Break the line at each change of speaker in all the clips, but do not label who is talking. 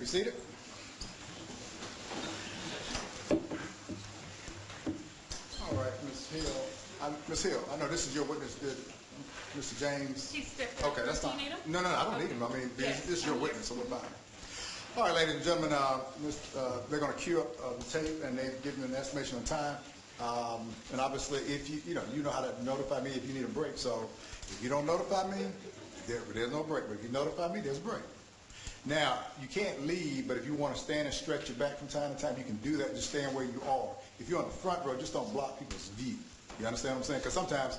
seated. All right, Ms. Hill. Ms. Hill, I know this is your witness, Mr. James.
He's stepped
Okay, that's
Do you
fine.
need him?
No, I don't need him. I mean,
Yes,
this is your
I'm
witness, so we're fine. All right, ladies and gentlemen, they're going to cue up the tape, and they've given an estimation of time. And obviously, if you know how to notify me if you need a break. So if you don't notify me, there's no break. But if you notify me, there's a break. Now, you can't leave, but if you want to stand and stretch your back from time to time, you can do that. Just stand where you are. If you're on the front row, just don't block people's view. You understand what I'm saying? Because sometimes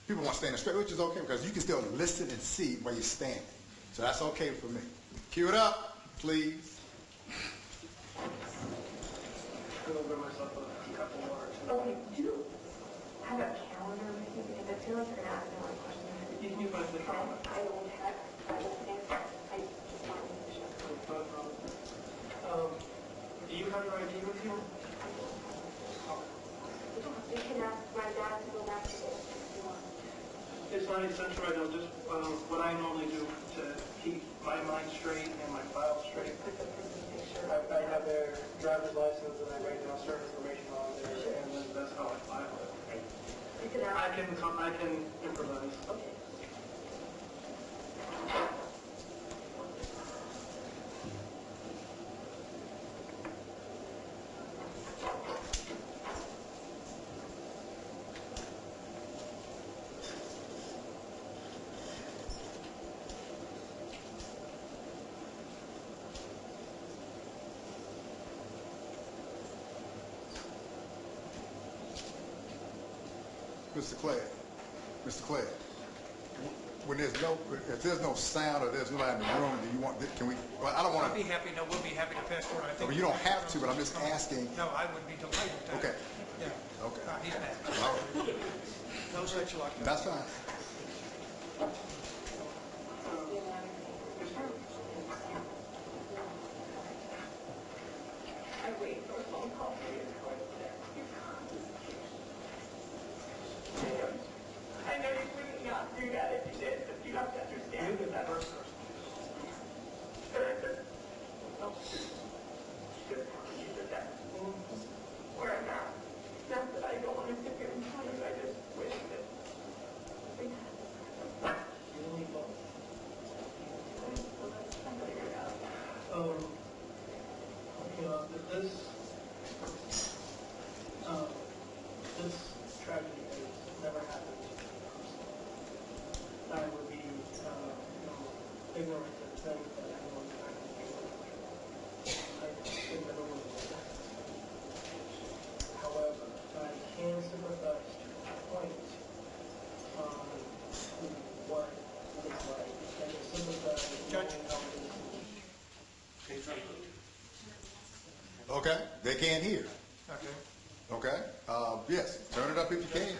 people want to stand and stretch, which is okay because you can still listen and see where you're standing. So that's okay for me. Cue it up, please.
I'm going to bring myself a cup of water.
Okay, do you have a calendar with you? Because I feel like you're going to ask me a lot of questions.
You can find the calendar.
I don't have, I don't answer. I just want to make sure.
No problem. Do you have your ID with you?
You can ask my dad to go back to this if you want.
It's not essential right now. Just what I normally do to keep my mind straight and my file straight. I have their driver's license and I write down certain information on there, and then that's how I file it.
You can ask.
I can improvise.
Okay.
Mr. Clay, if there's no sound or there's nobody in the room, do you want, can we, well, I don't want to.
We'll be happy to pass forward. I think.
Well, you don't have to, but I'm just asking.
No, I would be delighted to.
Okay.
Yeah.
Okay.
He's back.
All right.
No sexual activity.
That's fine.
I wait for a phone call for you. I know you wouldn't not do that if you did, but you have to understand that that's first person. Where I'm at. Not that I don't want to sit here and tell you, I just wish that we had.
This tragedy has never happened to me personally. I would be ignorant to think that anyone's trying to do it. I think that it was. However, I can sympathize to a point on what it's like. I can sympathize knowing how it is.
Okay, they can't hear.
Okay.
Okay, yes, turn it up if you can.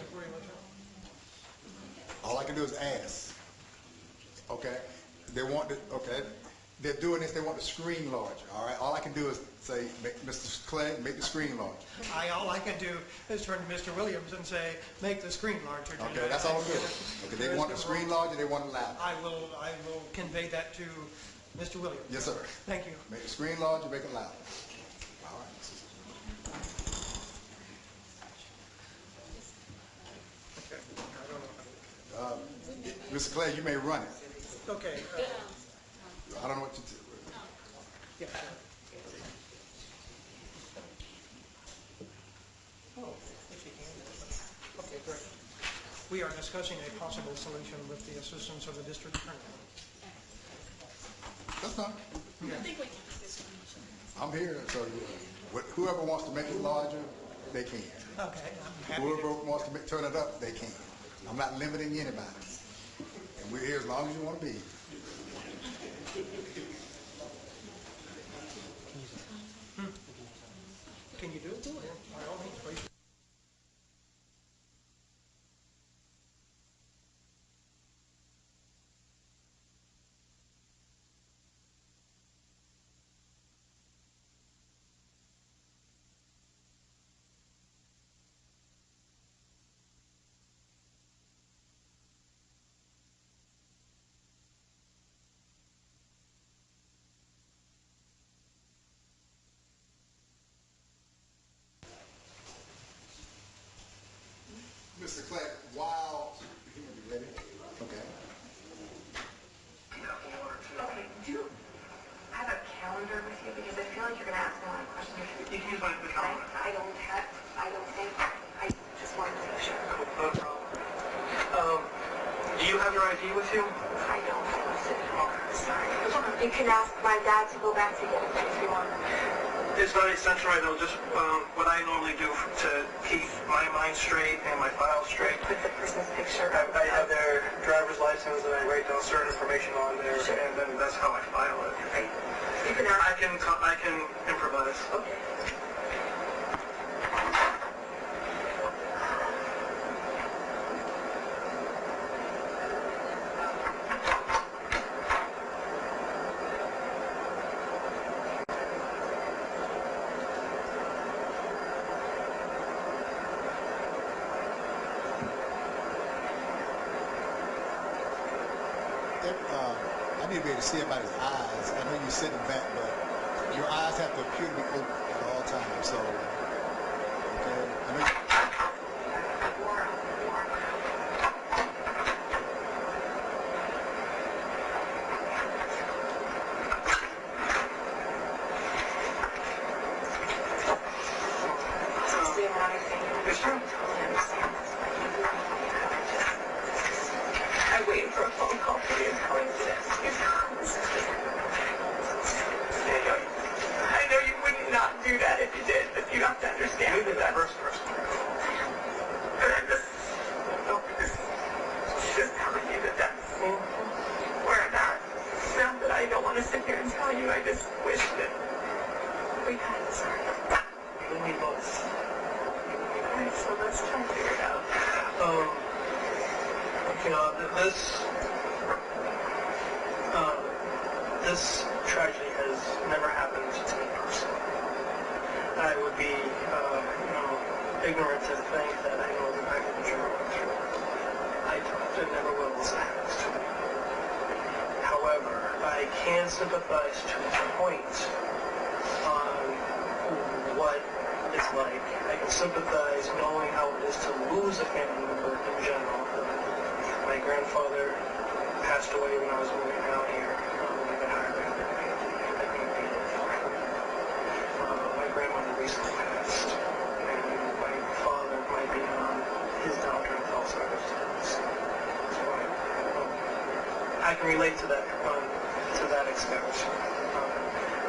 All I can do is ask. Okay, okay, they're doing this, they want the screen larger, all right? All I can do is say, Mr. Clay, make the screen larger.
All I can do is turn to Mr. Williams and say, make the screen larger.
Okay, that's all I'm doing. Okay, they want the screen larger, they want it louder.
I will convey that to Mr. Williams.
Yes, sir.
Thank you.
Make the screen larger, make it louder. All right.
Okay. I don't know.
Mr. Clay, you may run it.
Okay.
I don't know what to do.
Yeah. Oh, if you can. Okay, great. We are discussing a possible solution with the assistance of the district attorney.
That's fine.
I think we can do this one.
I'm here, so whoever wants to make it larger, they can.
Okay, I'm happy
Whoever
to.
wants to turn it up, they can. I'm not limiting anybody. And we're here as long as you want to be.
Can you do it? By all means, please.
that while, you ready? Okay.
Okay, do you have a calendar with you? Because I feel like you're going to ask me a lot of questions.
You can use my calendar.
I don't think, I just wanted to make sure.
No problem. Do you have your ID with you?
I don't have it. Sorry. You can ask my dad to go back to get it if you want.
It's not essential right now. Just what I normally do to keep my mind straight and my file straight.
Put the person's picture.
I have their driver's license and I write down certain information on there, and then that's how I file it.
Right. You can ask.
I can improvise.
Okay.
I need to be able to see everybody's eyes. I know you're sitting back, but your eyes have to appear to be open at all times. So, okay. I know
I'm waiting for a phone call from you telling me this. I know you would not do that if you did, but you have to understand that that's first person. But I'm just telling you that that's where I'm at. Not that I don't want to sit here and tell you, I just wish that we had this.
We need both.
Alright, so let's try to figure it out.
You know, this tragedy has never happened to me personally. I would be, ignorant to think that I know the package you're going through. I don't. It never will as it happens to me. However, I can sympathize to a point on what it's like. I can sympathize knowing how it is to lose a family member in general. My grandfather passed away when I was moving out here. When I got hired, I couldn't be there for him. My grandmother recently passed, and my father might be on his downturn with Alzheimer's disease. So I can relate to that extent.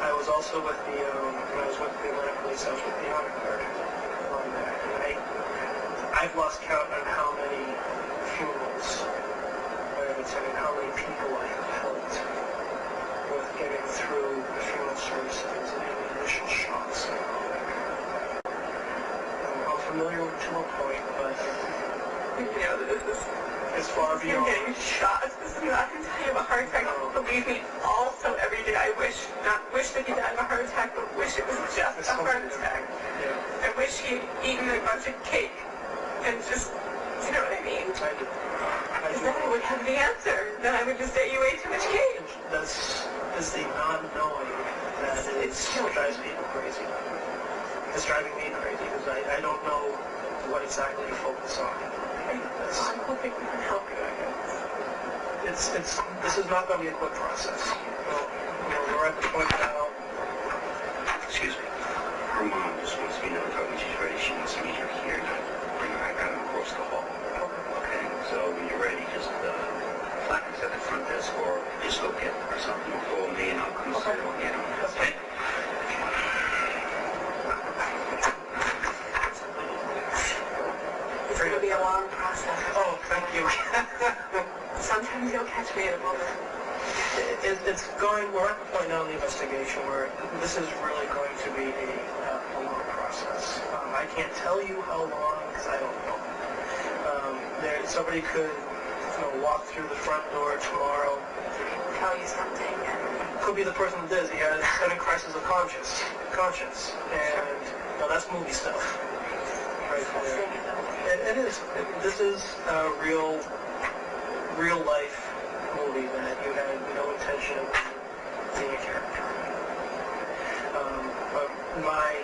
I was also with the when I was with the Atlanta Police, I was with the Honor Guard on there, and I've lost count on how many funerals I've attended, how many people I have helped with getting through the funeral services and the initial shots and all that kind of thing. I'm familiar to a point, but
This is
as far
you're
beyond.
getting shots. This is not going to tell you of a heart attack. Believe me, also every day I not wish that he died of a heart attack, but wish it was just a heart attack.
Yeah.
I wish he had eaten a bunch of cake and just, you know what I mean?
I do.
Because then I would have the answer. Then I would just say, you ate too much cake.
That's the non-knowing that drives people crazy. It's driving me crazy because I don't know what exactly to focus on.
I'm hoping we can help you, I guess.
This is not going to be a quick process. We're at the point now.
Excuse me. Her mom just wants me to know when she's ready. She wants to meet her here and bring her back out across the hall. Okay. So when you're ready, just flag us at the front desk, or just go get her or something, or call me and I'll come sit and get her. Okay.
It's going to be a long process.
Oh, thank you.
Sometimes you'll catch me at a moment.
We're at the point now in the investigation where this is really going to be a long process. I can't tell you how long because I don't know. Somebody could walk through the front door tomorrow.
Tell you something and...
Could be the person that does. He has a sudden crisis of conscience. And that's movie stuff. Right there. It is. This is a real life movie that you had no intention of being a character. But my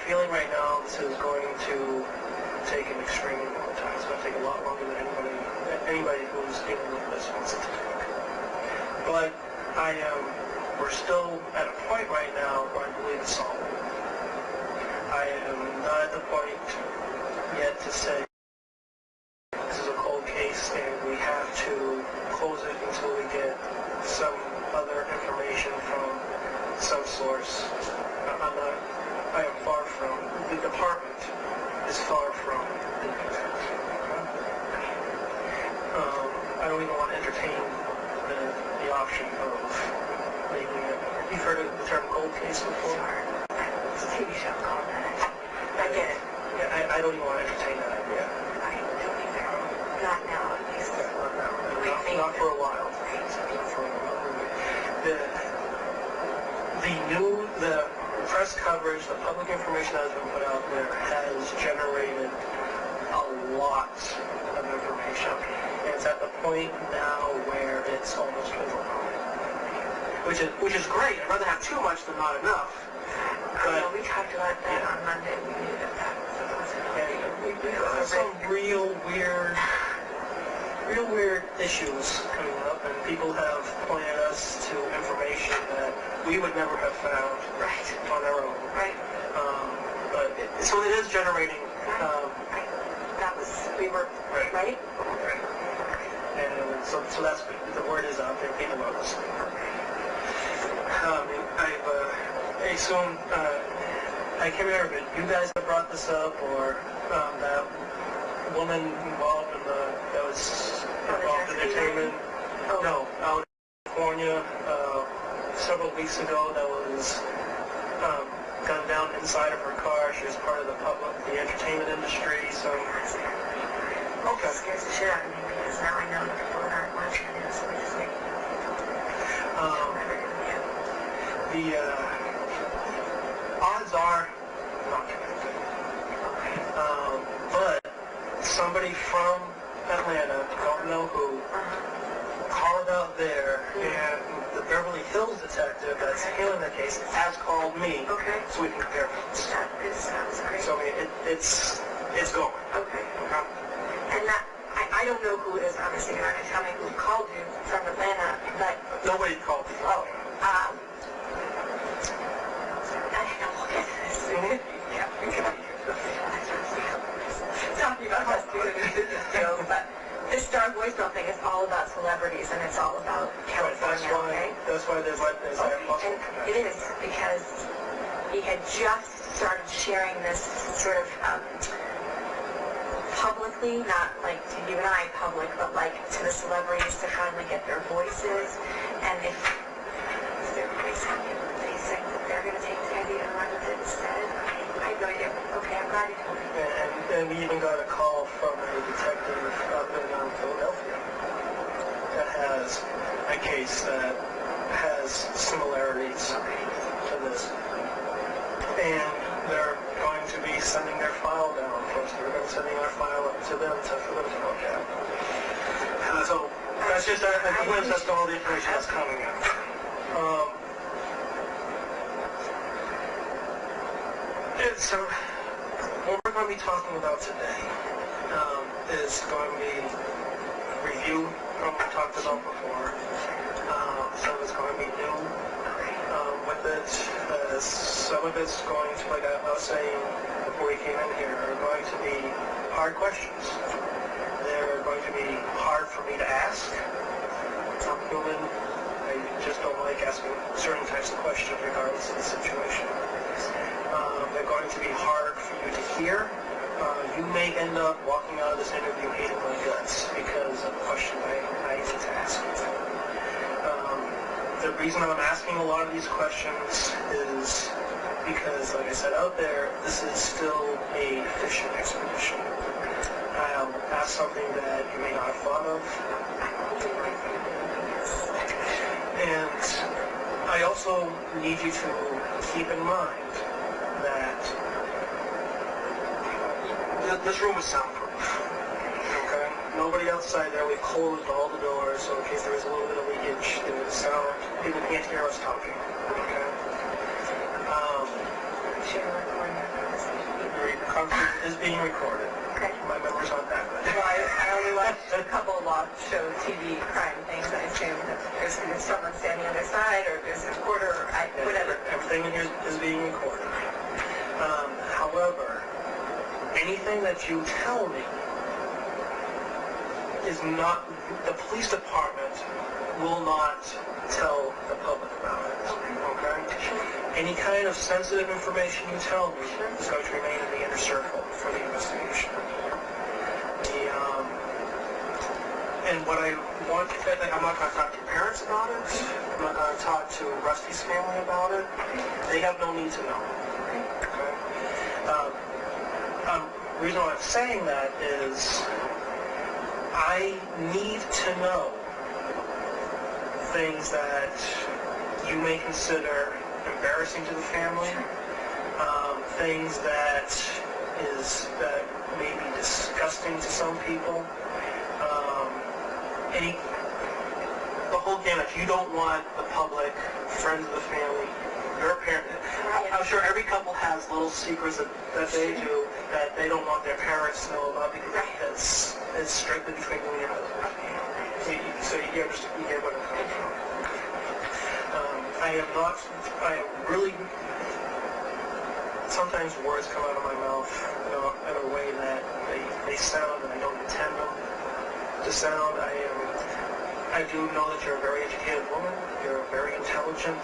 feeling right now, this is going to take an extremely long time. It's going to take a lot longer than anybody who's dealing with this wants it to take. But we're still at a point right now where I believe it's solvable. I am not at the point yet to say this is a cold case and we have to close it until we get some other information from some source. I am far from, the department is far from I don't even want to entertain the option of leaving it. You've heard of the term cold case before?
It's a TV show called that. I get it.
Yeah, I don't even want to entertain that idea.
I don't either. Not now, at least.
Not for a while. Not for a while. The press coverage, the public information that has been put out there has generated a lot of information. And it's at the point now where it's almost overwhelming. Which is great. I'd rather have too much than not enough. But
we talked about that on Monday. We knew that was a possibility.
There's some real weird issues coming up, and people have pointed us to information that we would never have found on our own.
Right.
So it is generating.
We were right.
And so that's the word is out there. People know this. I assume I can't remember, but you guys have brought this up, or that woman involved that was involved in entertainment. No, out in California several weeks ago that was gunned down inside of her car. She was part of the entertainment industry. So
Okay. It scares the shit out of me because now I know that people that aren't watching the news, so we just make
the odds are not connected. But somebody from Atlanta, don't know who, called out there, and the Beverly Hills detective that's handling the case has called me, so we can compare notes.
That sounds great.
So I mean, it's going.
Okay. And that, I don't know who it is, obviously, you're not going to tell me who called you from Atlanta, but...
Nobody called me. Oh.
I didn't know what it is. Talking about how stupid it is, but this Star Voicemail thing is all about celebrities, and it's all about California,
That's why there's that possible connection.
It is, because he had just started sharing this sort of... publicly, not like to you and I public, but like to the celebrities to finally get their voices. And if they're voicing it, they say that they're going to take the idea and run with it instead. I have no idea. Okay, I'm glad you told me.
And we even got a call from a detective up in Philadelphia that has a case that has similarities to this. And they're going to be sending their file down for us. They're going to be sending our file up to them for them to look at. So that's just a glimpse as to all the information that's coming in. So what we're going to be talking about today is going to be review from what we talked about before. Some of it's going to be new with it. Some of it's going to, like I was saying before we came in here, are going to be hard questions. They're going to be hard for me to ask. I'm human. I just don't like asking certain types of questions regardless of the situation. They're going to be hard for you to hear. You may end up walking out of this interview hating my guts because of the question I need to ask. The reason I'm asking a lot of these questions is because, like I said, out there, this is still a fishing expedition. I'll ask something that you may not have thought of. And I also need you to keep in mind that this room is soundproof. Okay? Nobody outside there. We've closed all the doors, so in case there is a little bit of leakage, there is sound. People can't hear us talking. Okay? The conference is being recorded.
Okay.
My memory's not that good.
Well, I only watched a couple of law show TV crime things. I assume that there's someone standing on their side, or there's a reporter, or whatever.
Everything in here is being recorded. However, anything that you tell me is not, the police department will not tell the public about it. Okay? Any kind of sensitive information you tell me is going to remain in the inner circle for the investigation. And what I want to say, I'm not going to talk to your parents about it. I'm not going to talk to Rusty's family about it. They have no need to know. Okay? The reason why I'm saying that is I need to know things that you may consider embarrassing to the family, things that may be disgusting to some people. The whole gamut. You don't want the public, friends of the family, your parent. I'm sure every couple has little secrets that they do that they don't want their parents to know about because it's strictly between you and your husband. So you get what I'm coming from. I am really, sometimes words come out of my mouth in a way that they sound and I don't intend them to sound. I do know that you're a very educated woman. You're very intelligent.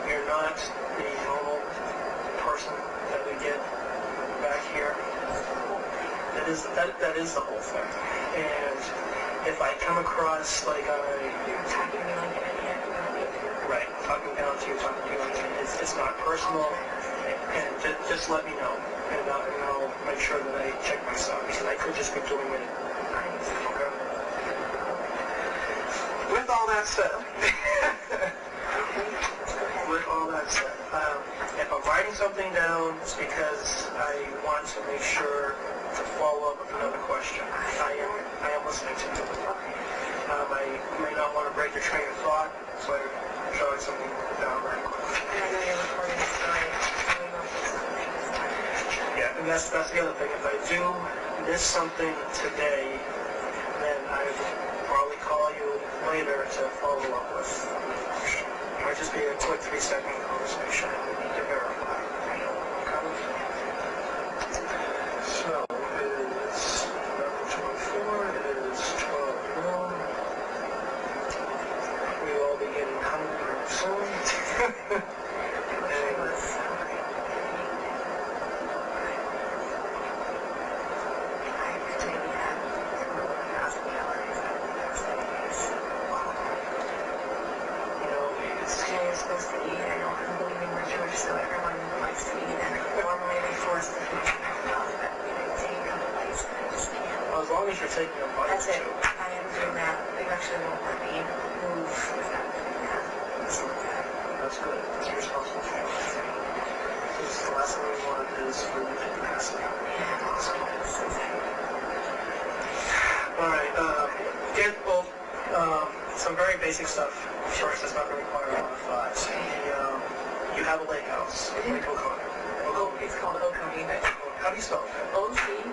You're not the normal person that we get back here. That is the whole thing. And if I come across like
You're talking to me like an idiot.
right, talking down to you, talking to you, it's not personal. And just let me know, and I'll make sure that I check myself because I could just be doing it. Okay. With all that said, if I'm writing something down, it's because I want to make sure to follow up with another question. I am listening to you. I may not want to break your train of thought, so I'm jotting something down very quickly.
And I know you're recording this story.
Yeah, and that's the other thing. If I do miss something today, then I will probably call you later to follow up with. It might just be a quick 3-second conversation we need to verify. So it is 11:24, it is 12 noon. We will all be getting hungry soon.
Supposed to eat. I know I'm believing we're Jewish, so everyone likes to eat, and normally they force the food but we didn't take a couple bites, and I just can't.
Well, as long as you're taking a bite.
That's it. I am doing that. They actually won't let me move without doing that. So
that's good. That's responsible for you. Because the last thing we want is for you to pass it out. All right. Some very basic stuff. First, it's not going to require a lot of thought. You have a lake house. Lake Oconee.
Oh, it's called Oconee, but
how do you spell it?
Oconee.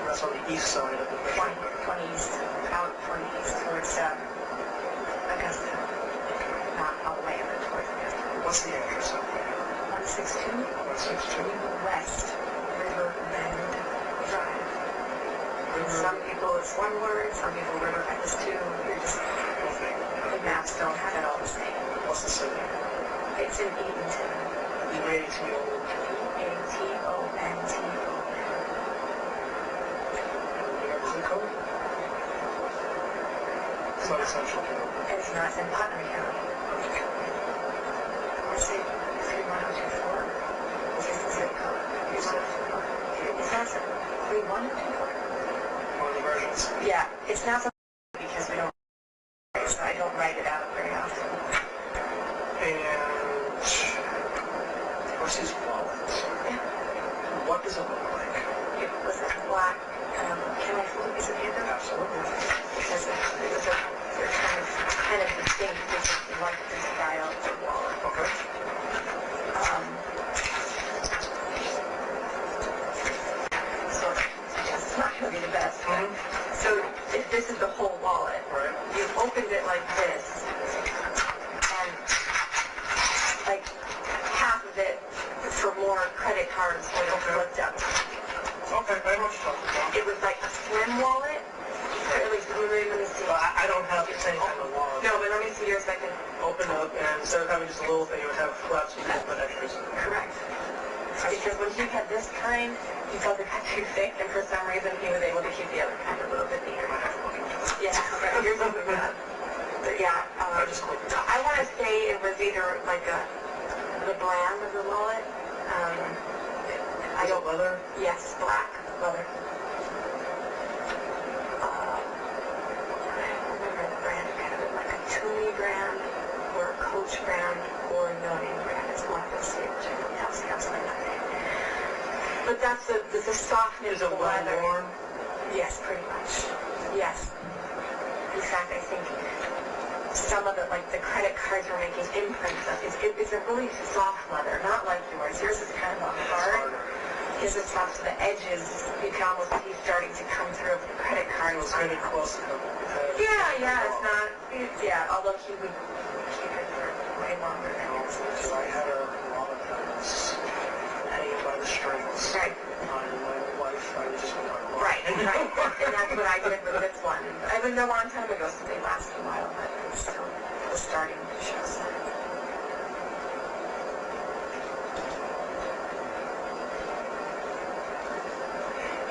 That's on the east side of the river.
20 east, out 20 east towards Augusta. Not all the way up towards Augusta.
What's the address up there?
162.
162.
West River Bend Drive. Some people it's one word, some people river bend is two. You're just, the maps don't have it all the same.
What's the city?
It's in Eatonton.
E-A-T-O.
E-A-T-O-N-T-O.
You have a zip code? It's not essential.
It's not in Putnam County. Let's see, 31024. This is the zip code. 31024. It's not 31024.
One of the versions.
Yeah, it's not so because we don't, so I don't write it out very often.
And what's his wallet?
Yeah.
What does it look like?
It was a black, can I hold a piece of paper?
Absolutely.
Because they're kind of distinct, it's like the style of the wallet.
Okay.
this is the whole wallet.
Right.
You opened it like this, and like half of it for more credit cards when it flipped up.
Okay, I know what you're talking about.
It was like a slim wallet, or at least let me see.
But I don't have the same kind of wallet.
No, but let me see yours so I can.
Open up, and instead of having just a little thing, you would have flaps and you could put extras in.
Correct. Because when he had this kind, he felt it got too thick, and for some reason he was able to keep the other kind a little bit bigger. Yeah, okay, yours isn't bad. But yeah,
I just clicked the top.
I want to say it was either like the brand of the wallet. I
Is it
don't.
leather?
Yes, black leather. I don't remember the brand. Kind of like a Tumi brand, or a Coach brand, or a no-name brand. It's one of those two. Something like that. But that's the softness
Is it
of the
well
leather.
worn?
Yes, pretty much. Yes. In fact, I think some of the, like the credit cards were making imprints of it. It's a really soft leather, not like yours. Yours is kind of a hard. His is soft, so the edges, you can almost see starting to come through of the credit card.
It was kind of close to the
Yeah, it's not, yeah, although he would keep it for way longer than yours.
So I had a wallet that was hanging by the strings.
Right.
My wife, I just went on.
Right. And that's what I did with this one. It was a long time ago, so they last a while, but it's still the starting to show signs.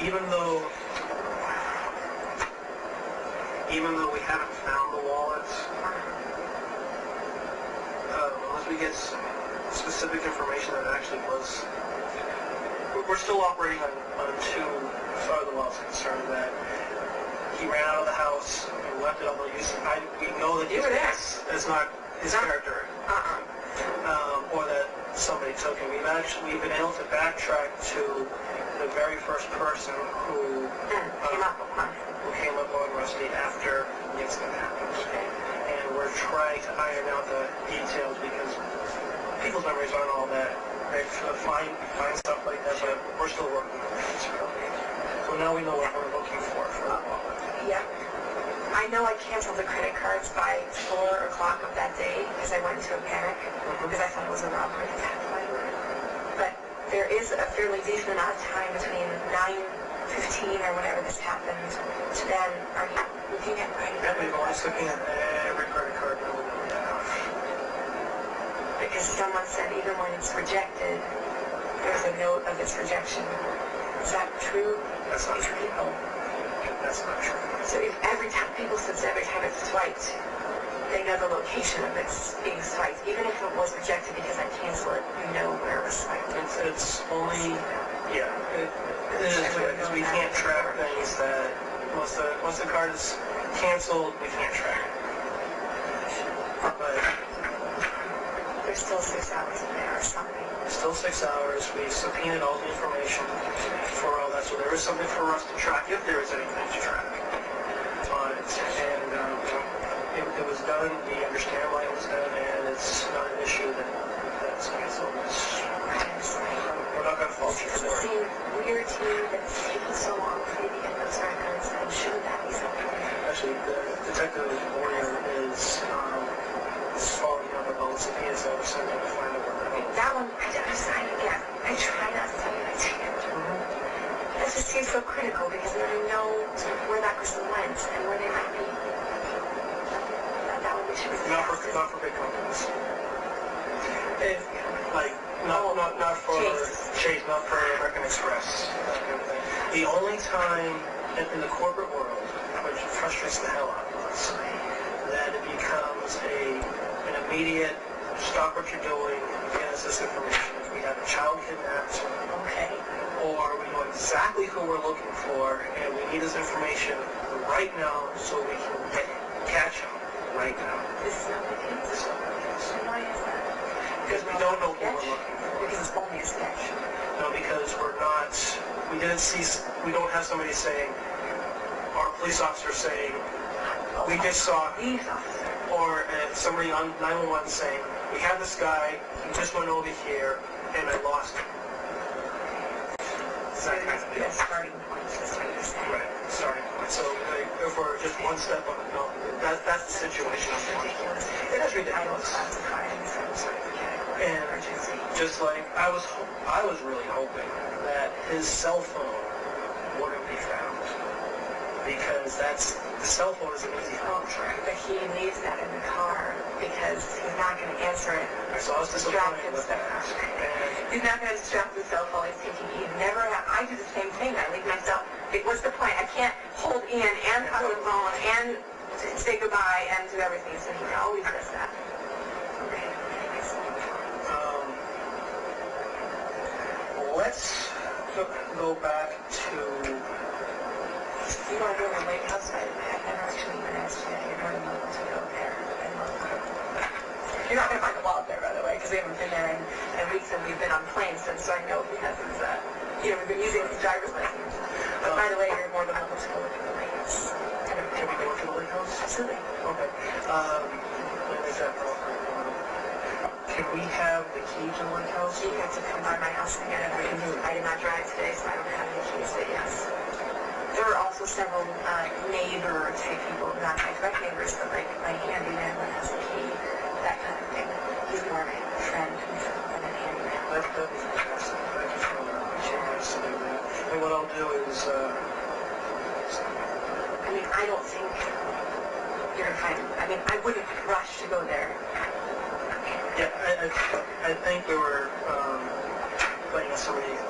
Even though we haven't found the wallets, unless we get specific information that it actually was, we're still operating on two, as far as the law is concerned, that he ran out of the house and left it on the use. We know that
You were there.
it's not his character, or that somebody took him. We've been able to backtrack to the very first person who came up on Rusty after the incident happened. And we're trying to iron out the details because people's memories aren't all that. They find stuff like that, but we're still working on that. So now we know what we're looking for the wallet.
Yeah. I know I canceled the credit cards by 4 o'clock of that day because I went into a panic because I thought it was a robbery attack. But there is a fairly decent amount of time between 9:15 or whenever this happened to then. Are you looking at my
Yeah, we've always looking at every credit card that we have.
Because someone said even when it's rejected, there's a note of its rejection. Is that true?
That's not
These
true.
people.
That's not true.
So if every time it's swiped, they know the location of it's being swiped. Even if it was rejected because I canceled it, you know where it was swiped.
It's only, yeah. It is because we can't track things that once the card is canceled, we can't track it. But
There's still 6 hours in there or something.
still 6 hours. We subpoenaed all the information for all that, so there is something for us to track if there is anything to track on it. And it was done. We understand why it was done, and it's not an issue that's canceled. We're not going to fault you for
It
that.
seems weird to me that it's taking so long for you to get those records, and shouldn't that be something?
Actually, the detective warrior is following up about the subpoenas that were sent in to find out what that means.
That one, I try not to tell you I can't. That just seems so critical because then I know sort of where that person went and where they might be. That would be sure.
Not for big companies. Not for Chase, not for American Express, that kind of thing. The only time in the corporate world, which frustrates the hell out of us, that it becomes an immediate stop what you're doing, get us this information. If we have a child kidnapped, or we know exactly who we're looking for, and we need this information right now so we can catch him right now.
This is not the case. And why is that?
Because we don't know who we're looking for.
Because it's only a sketch.
No, because we don't have somebody saying, or a police officer saying, we just saw,
These officers.
or somebody on 911 saying, we had this guy, he just went over here, and I lost him. It's that kind of deal.
That's starting point, that's what you're saying.
Right, starting point. So if we're just one I was really hoping that his cell phone wouldn't be found, because the cell phone is an easy contract.
But he leaves that in the car because he's not going to answer it.
So I was disappointed with that.
He's not going to distract the cell phone. He's thinking he never I do the same thing. I leave myself. What's the point? I can't hold in and talk on the phone and say goodbye and do everything. So he always does that. Okay. Anyways.
Let's go back to...
You want to go to the lake house? I've never actually been asked yet. You're going to go there and look. You're not going to find a log there, by the way, because we haven't been there in weeks, and we've been on planes since, so I know he has his, we've been using his driver's license. But by the way, you're more than welcome to go look at the lake house.
Can we go to the lake house?
Absolutely.
Okay. Let me check real quick. Can we have the key to the lake house?
You have to come by my house and get it. I did not drive today, so I don't have any keys, but yes. There were also several neighbor-type people, not my direct neighbors, but like my handyman that has a key, that kind of thing. He's more my friend than a handyman.
That'd be fantastic. Thank you for that. Sure. Nice to do that. And what I'll do is...
I mean, I don't think you're going to find... I mean, I wouldn't rush to go there.
Yeah, I think we were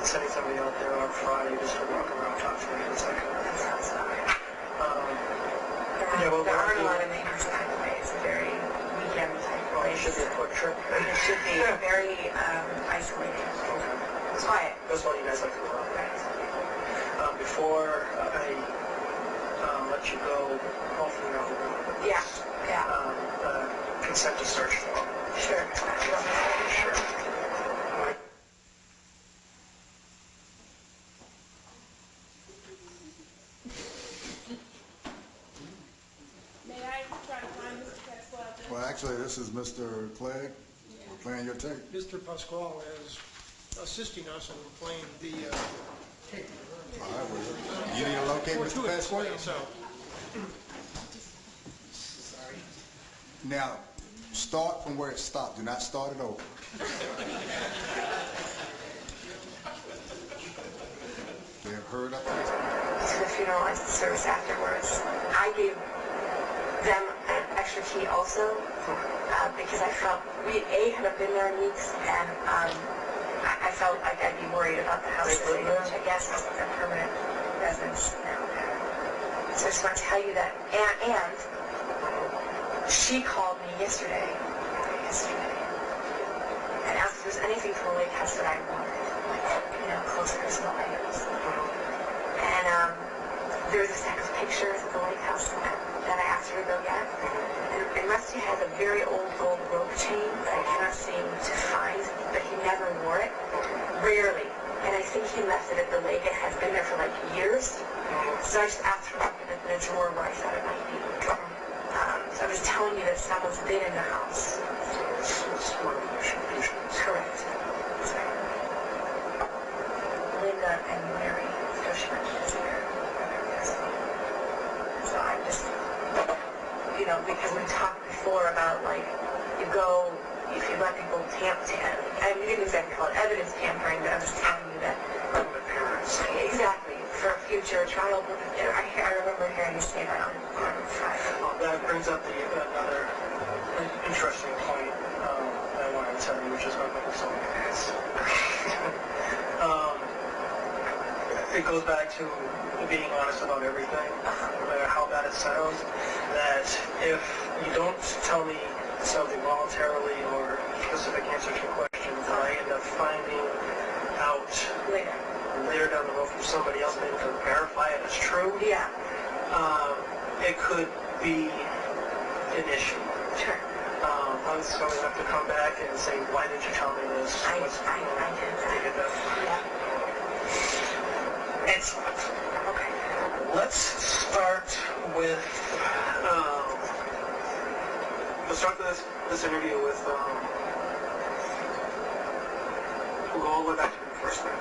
sending somebody out there on Friday just to walk around, talk to me in a second.
That sounds about right.
Yeah, well,
there aren't a lot of neighbors, by the way. It's a very weekend type place.
It should be a quick trip.
It should be very isolated.
Okay.
It's quiet.
That's why you guys like to go out.
Right.
Before I let you go, hopefully you're
Yeah.
consent to search form.
Sure.
Sure.
May I try to find Mr. Pasquale?
Well, actually, this is Mr. Clegg. We're playing your tape.
Mr. Pasquale is assisting us in playing the tape.
All right, well, you need to locate Mr. Pasquale.
So,
Now, start from where it stopped. Do not start it over. They have heard up to this point.
To the funeral and the service afterwards. I gave them an extra key also because I felt we hadn't been there in weeks, and I felt like I'd be worried about the house, which I guess is a permanent residence now. So I just want to tell you that. And she called me yesterday, and asked if there's anything from the lake house that I wanted, like, close personal items. And there's a stack of pictures of the lake house that I asked her to go get. And Rusty has a very old gold rope chain that I cannot seem to find, but he never wore it. Rarely. And I think he left it at the lake. It has been there for like years. So I just asked for it in a drawer where I thought it might be. So I was telling you that someone's been in the house. Correct. Linda and Mary Cushman is here. So I'm just, because we talked before about, like, you go, if you let people and we didn't exactly call it evidence tampering, but I'm just telling you that. Exactly. For a future trial purpose. I remember hearing you say that on Friday.
That brings up another interesting point I wanted to tell you, which is going to make me so mad. It goes back to being honest about everything, no matter how bad it sounds, that if you don't tell me something voluntarily or specific answers to questions that I end up finding out later down the road from somebody else maybe to verify it as true, it could be an issue.
Sure.
I'm just going to have to come back and say, why did you tell me this?
I did that. Yeah.
Excellent. Okay. Let's start with this interview with we'll go all the way back to the first night.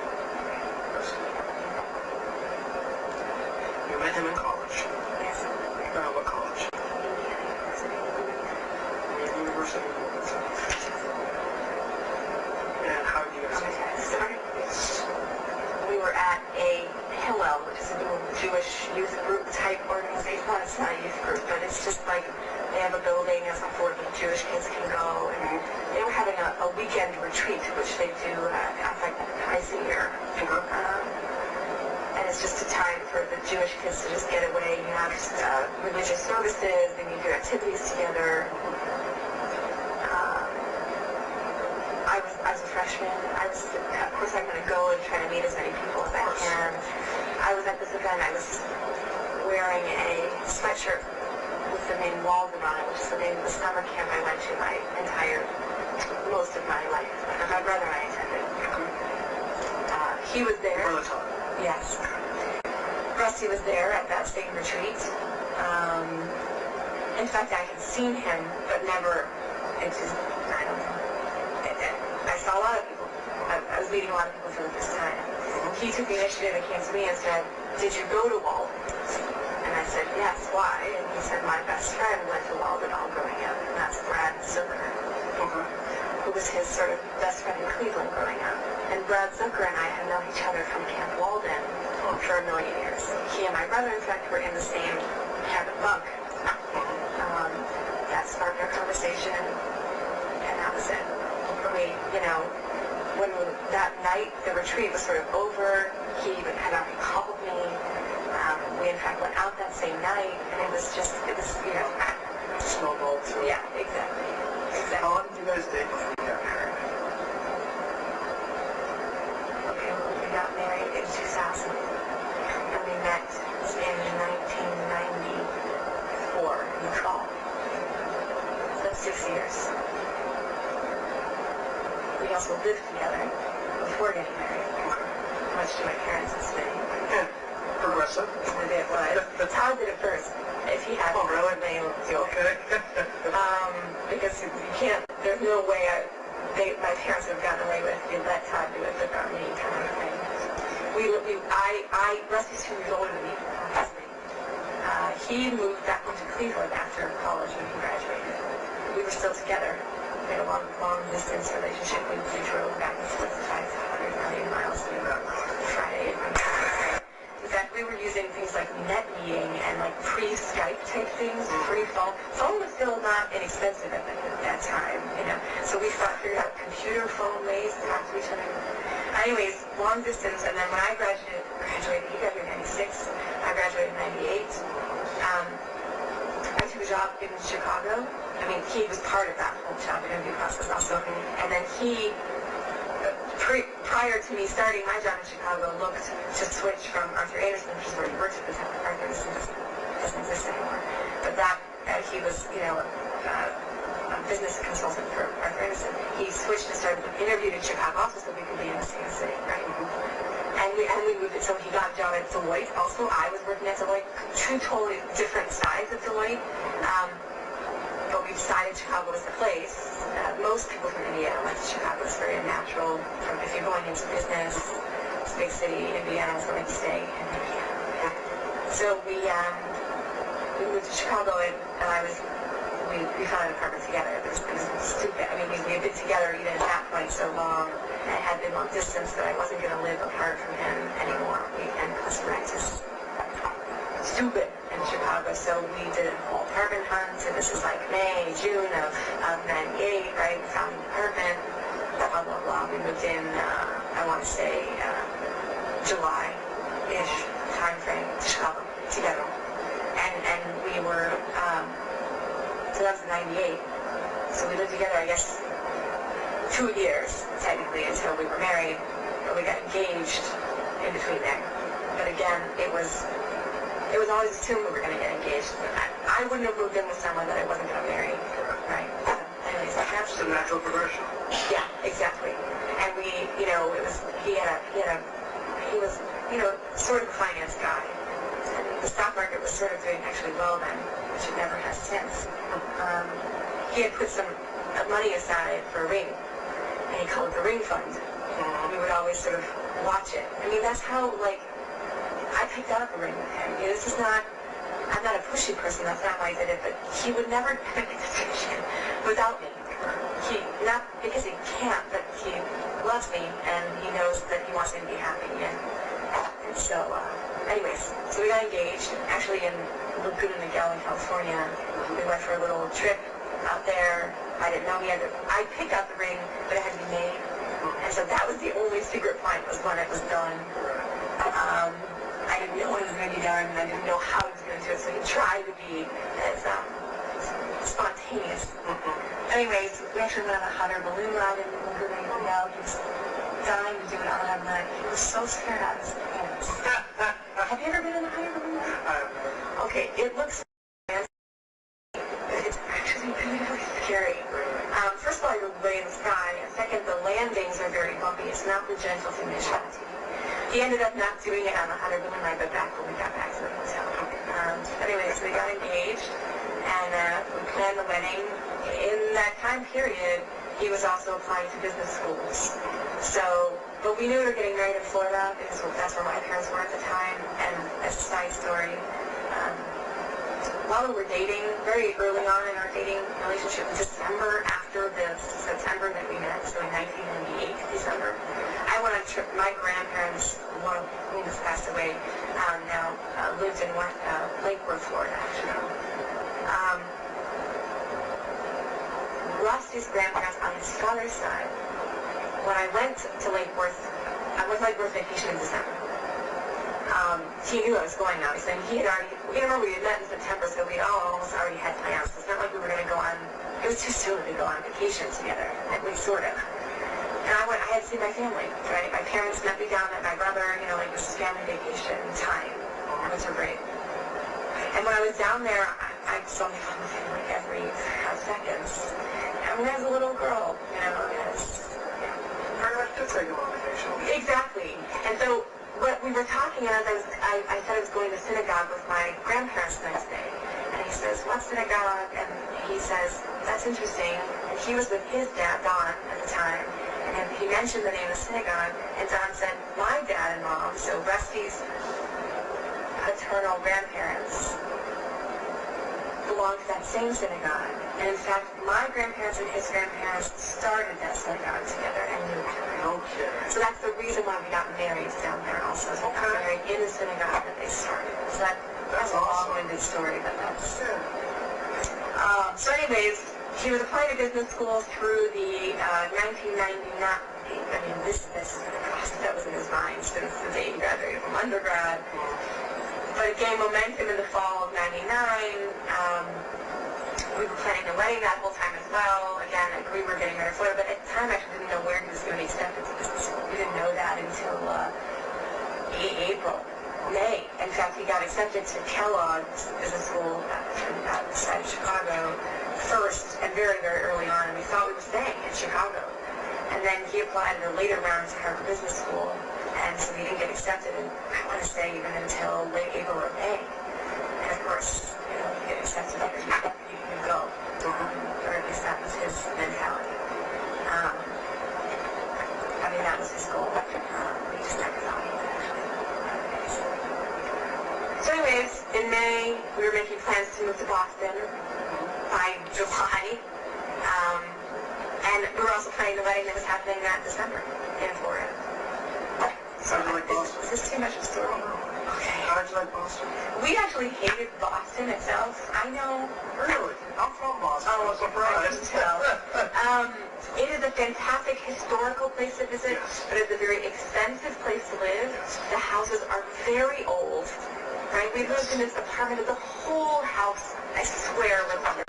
You met him in college.
Yes.
What college? University. And how did you guys meet?
youth group type organization. Well, it's not a youth group, but it's just like they have a building as before the Jewish kids can go. And they were having a weekend retreat, which they do, I think, twice a year. And it's just a time for the Jewish kids to just get away. You have religious services, and you do activities together. I was a freshman. Of course, I'm going to go and try to meet as many people as I can. I was at this event. I was wearing a sweatshirt with the name Walden on it, which is the name of the summer camp I went to most of my life. My brother and I attended. He was there. Yes. Rusty was there at that same retreat. In fact, I had seen him, but never, I don't know. I saw a lot of people. I was meeting a lot of people for the first time. He took the initiative and came to me and said, "Did you go to Walden?" And I said, "Yes, why?" And he said, "My best friend went to Walden all growing up, and that's Brad Zucker, who was his sort of best friend in Cleveland growing up. And Brad Zucker and I had known each other from Camp Walden for a million years. He and my brother, in fact, were in the same cabin bunk. That sparked our conversation, and that was it. When that night, the retreat was sort of over, he even had already called me. We, in fact, went out that same night, and it was,
Snowballed.
Yeah, exactly.
How long did you guys date before you got married?
Okay, well, we got married in 2000, and we met in 1994 in the fall. So 6 years. We also lived together before getting married, much to my parents' dismay.
Progressive?
It was. Todd did it first. If he had
Oh, really?
they would do it.
Okay.
Because you can't, there's no way my parents would have gotten away with it. You let Todd do it, but not me, kind of thing. Rusty's 2 years older than me, obviously. He moved back into Cleveland after college when he graduated. We were still together. We had a long-distance relationship. We drove back and forth 500 million miles to Friday and Friday. In fact, we were using things like net meeting and like pre-Skype type things, pre-phone. Phone was still not inexpensive at that time, So we figured out computer phone ways to talk to each other. Anyways, long distance, and then when I graduated, he graduated in 96, I graduated in 98. I took a job in Chicago. I mean, he was part of that whole job interview process also. And then he, prior to me starting my job in Chicago, looked to switch from Arthur Anderson, which is where he worked at the time. Arthur Anderson doesn't exist anymore. But he was, a business consultant for Arthur Anderson. He switched and started interviewing in Chicago also so we could be in the same city, right? And we moved it, so he got a job at Deloitte also. I was working at Deloitte, 2 totally different sides of Deloitte. But we decided Chicago was the place. Most people from Indiana went to Chicago. It's very natural. If you're going into business, it's a big city. Indiana is going to stay in Indiana. So we moved to Chicago, and we found an apartment together. It was stupid. I mean, we had been together even at that point so long. And it had been long distance that I wasn't going to live apart from him anymore. And plus rent is stupid in Chicago, so we did a whole apartment hunt, and this is like May, June of 98, right? We found an apartment, blah, blah, blah. We moved in, I want to say, July-ish time frame to Chicago together. And we were, so that was 98. So we lived together, I guess, 2 years, technically, until we were married, but we got engaged in between there. But again, it was always assumed we were going to get engaged. I wouldn't have moved in with someone that I wasn't going to marry, right? So, anyways, that's
It's a natural progression.
Yeah, exactly. And we, he was, sort of a finance guy. And the stock market was sort of doing actually well then, which it never has since. He had put some money aside for a ring, and he called it the ring fund. We would always sort of watch it. I mean, that's how, I picked up a ring with him. I'm not a pushy person, that's not why I did it, but he would never make a decision without me. Not because he can't, but he loves me, and he knows that he wants me to be happy, and so Anyways, so we got engaged, actually in Laguna Niguel in California. We went for a little trip out there. I didn't know I picked out the ring, but it had to be made. And so that was the only secret point, was when it was done. I didn't know when it was going to be done, and I didn't know how he was going to do it, so he tried to be as spontaneous. Anyways, we actually went on a hot air balloon ride in Laguna Niguel. He was dying to do it on that night. He was so scared out of his pants. Have you ever been in a hot air balloon ride?
I have never.
Okay, it looks it's actually really, really scary. First of all, you're way in the sky, and second, the landings are very bumpy. It's not the gentle thing they show on TV. He ended up not doing it on the hot air balloon ride, but back when we got back to the hotel. Anyways, we got engaged, and we planned the wedding. In that time period, he was also applying to business schools. So, but we knew we were getting married in Florida because that's where my parents were at the time. And as a side story, while we were dating, very early on in our dating relationship, December after the September that we met, so in 1998, December, I went on a trip. My grandparents, one of whom has passed away now, lived in Lake Worth, Florida, actually. Rusty's grandparents on his father's side. When I went to Lake Worth, I went to Lake Worth vacation in December. He knew I was going, obviously, and he had already, remember we had met in September, so we all almost already had plans. It's not like we were going to go on, it was too soon to go on vacation together, at least sort of. And I had to see my family, right? My parents met me down at my brother, like this family vacation time, winter break. And when I was down there, I saw my family every 5 seconds. And when I was a little girl,
Very much did take him on vacation.
Exactly. And so what we were talking as I said I was going to synagogue with my grandparents the next day. And he says, what synagogue? And he says, that's interesting. And he was with his dad, Don, at the time. And he mentioned the name of the synagogue. And Don said, my dad and mom, so Rusty's paternal grandparents, belonged to that same synagogue. And in fact, my grandparents and his grandparents started that synagogue together and knew each other.
Okay.
So that's the reason why we got married down there also. So we got married in the synagogue that they started. So that's a long-winded story, but that's... So anyways, he was applying to business school through the 1999... I mean, this is the process that was in his mind since the day he graduated from undergrad. But it gained momentum in the fall of 99. We were planning the wedding that whole time as well. Again, we were getting married in Florida, but at the time I actually didn't know where he was going to be accepted to business school. We didn't know that until May. In fact, he got accepted to Kellogg's Business School outside of Chicago first and very, very early on, and we thought we were staying in Chicago. And then he applied in the later round to Harvard Business School, and so he didn't get accepted, and I want to say even until late April or May. And of course, you get accepted because you can go, or at least that was his mentality. I mean, that was his goal. We just never thought he would actually. So anyways, in May, we were making plans to move to Boston. By July, and we were also planning the wedding that was happening that December in Florida.
How did you like Boston?
Is this too much of a story? Okay.
How did you like Boston?
We actually hated Boston itself. I know.
Really? I'm from Boston.
Oh,
I'm surprised.
I can tell. It is a fantastic historical place to visit, but it's a very expensive place to live. The houses are very old. Right? We lived in this apartment, the whole house, I swear, was under.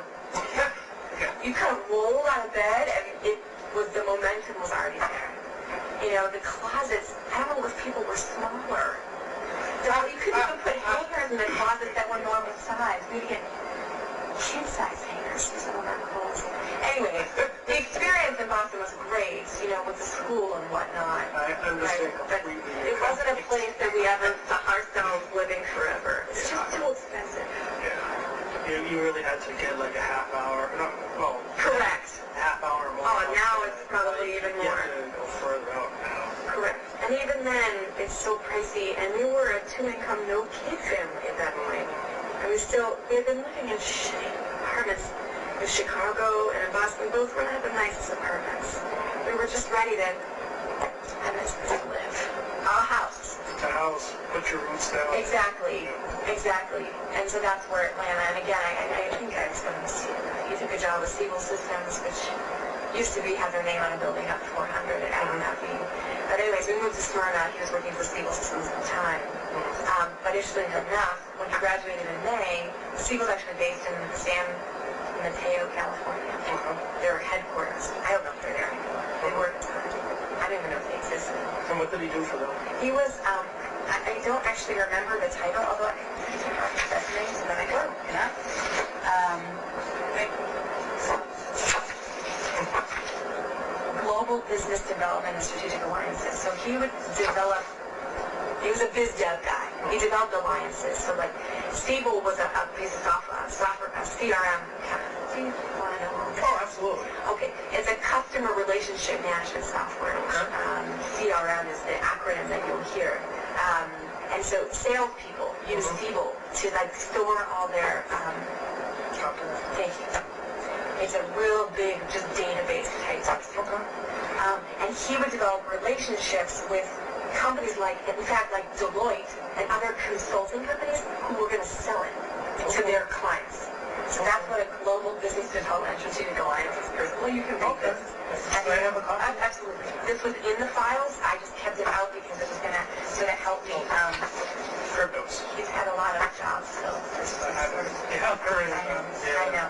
You kind of rolled out of bed, and the momentum was already there. The closets, I don't know if people were smaller. You couldn't even put hangers in the closet that were normal size. We had to get kid-size hangers for some of our clothes. Anyway, the experience in Boston was great, with the school and whatnot.
I understand
But
completely.
it wasn't a place that we ever saw ourselves living forever. It's just too expensive.
Yeah. You really had to get like a half hour.
Correct.
Half hour more.
Oh, now it's probably even
You
more.
have to go further out now.
Correct. And even then, it's so pricey. And we were a 2-income, no-kid family at that point. And we had been living in shitty apartments in Chicago and in Boston. Both were not the nicest apartments. We were just ready to have a nice place to live. A house.
A house. put your roots down.
Exactly. And so that's where Atlanta, and again, I think I was going to see, you took a job with Siebel Systems, which used to have their name on a building up 400 at Abernathy. But anyways, we moved to Smyrna. He was working for Siebel Systems at the time. But interestingly enough, when he graduated in May, Siebel's actually based in San Mateo, California. Their headquarters. I don't know if they're there anymore. They were at the time. I don't even know if they existed.
And what did he do for them?
He was, I don't actually remember the title, although I can take off his resume so that I can look it up. Global Business Development and Strategic Alliances. So he would develop, he was a biz dev guy. He developed alliances. So like Siebel was a piece of software, a CRM. Do you want to know?
Oh, absolutely.
Okay, it's a customer relationship management software. CRM is the acronym that you'll hear. And so salespeople use Siebel to like store all their, thank you. It's a real big, just database type stuff. And he would develop relationships with companies like, in fact, like Deloitte and other consulting companies who were going to sell it to their clients. So that's what a global business development strategic alliance is. Well, you can read this.
Do I have a copy?
Absolutely. This was in the files. I just kept it out because it was going to help me. He's had a lot of jobs, so this is sort of... I know.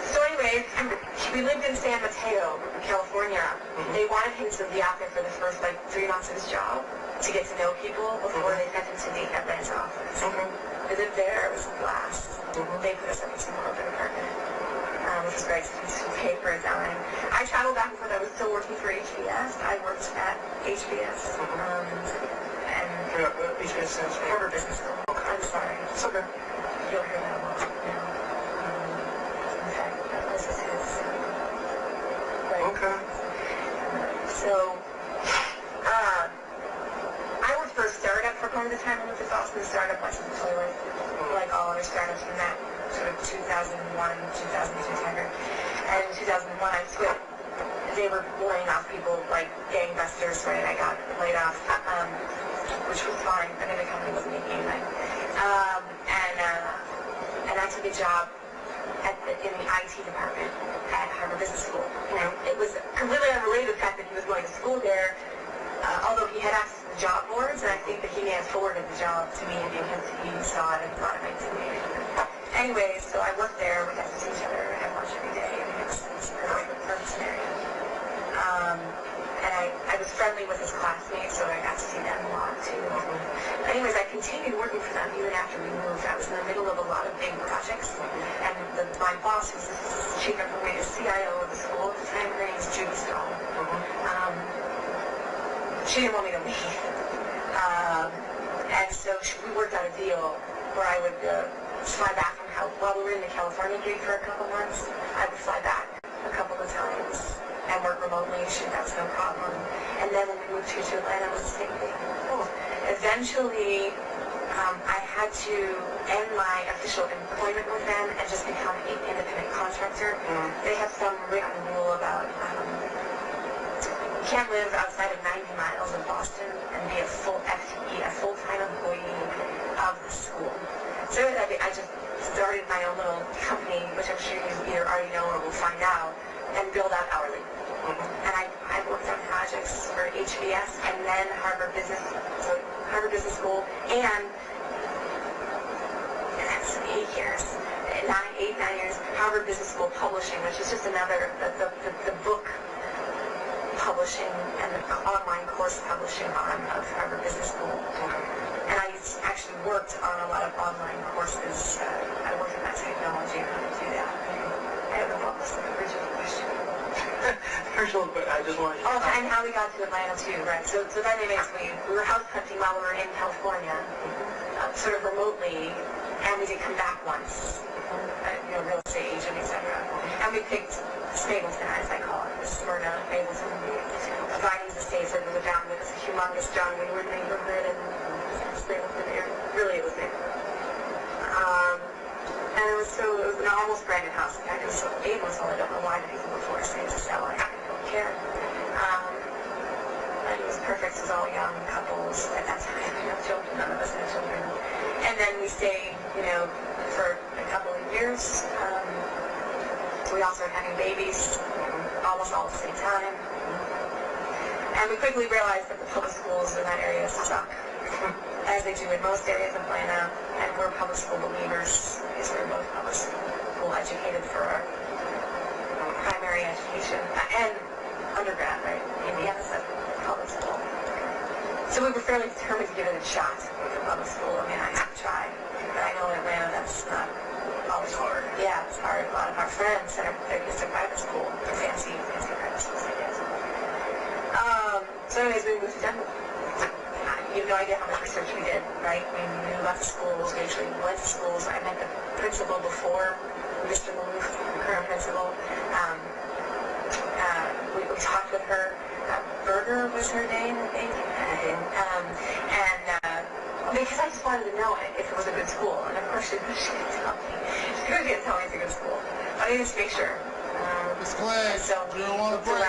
So anyways, we lived in San Mateo, California. They wanted him to be out there for the first 3 months of his job to get to know people before they sent him to the Atlanta office. We lived there. It was a blast. They put us up in some corporate apartment, which was great to pay for a dime. I traveled back and forth. I was still working for HBS. I worked at HBS.
HBS stands for
Harvard Business School. I'm sorry.
It's okay.
You'll hear that a lot now. In fact, this is his. Right.
Okay.
So, I worked for a startup for part of the time. I was awesome. The startup wasn't really like all other startups from that sort of 2001, 2002 time. And in 2001, I quit. They were laying off people like gangbusters, right? I got laid off, which was fine. I mean, the company wasn't making any money. And I took a job in the IT department at Harvard Business School. And it was completely unrelated to the fact that he was going to school there, although he had access to the job boards, and I think that he may have forwarded the job to me because he saw it and thought it might suit me. Anyways, so I worked there. We got to see each other, had lunch every day, and it was a perfect scenario. And I was friendly with his classmates, so I got to see them a lot too. Anyways, I continued working for them even after we moved. I was in the middle of a lot of big projects, and my boss was chief information CIO of the school at the time. Her name was Judy Stone. She didn't want me to leave, and so we worked out a deal where I would fly back from while we were in the California gig for a couple months. I would fly back a couple of times and work remotely. That was no problem. And then when we moved here to Atlanta, it was the same thing. Eventually, I had to end my official employment with them and just become an independent contractor. They have some written rule about you can't live outside of 90 miles of Boston and be a full FTE, a full-time employee of the school. So I just started my own little company, which I'm sure you either already know or will find out, and billed out hourly. And I worked on projects for HBS and then Harvard Business School, and that's 8 years, 9 years, Harvard Business School Publishing, which is just another, the book publishing and the online course publishing arm of Harvard Business School. And I actually worked on a lot of online courses. I worked in that technology and how to do that. I don't know what was the original question.
But I just wanted to...
and how we got to Atlanta too, right? So then anyways, we were house hunting while we were in California, sort of remotely, and we did come back once, real estate agent, etc. And we picked Stapleton, as I call it, Smyrna, Stapleton, Vinings Estates, that was down with this humongous John Windward neighborhood, and Stapleton area. Really, it was there. And it was an almost brand new house. In fact, it was 8 months old. I don't know why the people before say to sell it. I don't care. But it was perfect. It was all young couples at that time, no children, none of us had children. And then we stayed, for a couple of years. We also were having babies almost all at the same time. And we quickly realized that the public schools in that area suck, as they do in most areas of Atlanta. And we're public school believers, because we're both public school educated for our primary education and undergrad, right? Indiana's a public school. So we were fairly determined to give it a shot with the public school. I mean, I tried, but I know in Atlanta that's not always hard. Yeah, it's hard. A lot of our friends that are used to private school, fancy private schools, I guess. So anyways, we moved to Denver. You have no idea how much research we did, right? We knew about the schools. We actually went to schools. I met the principal before Mr. Maloof, the current principal. We talked with her. Berger was her name, I think. Because I just wanted to know if it was a good school. And of course, she didn't tell me. She couldn't tell me it's a good school. But I needed to make sure.
Ms. Clegg,
So
Drew wants a break.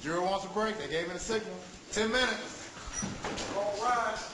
Drew wants a break. They gave me the signal. 10 minutes. All rise.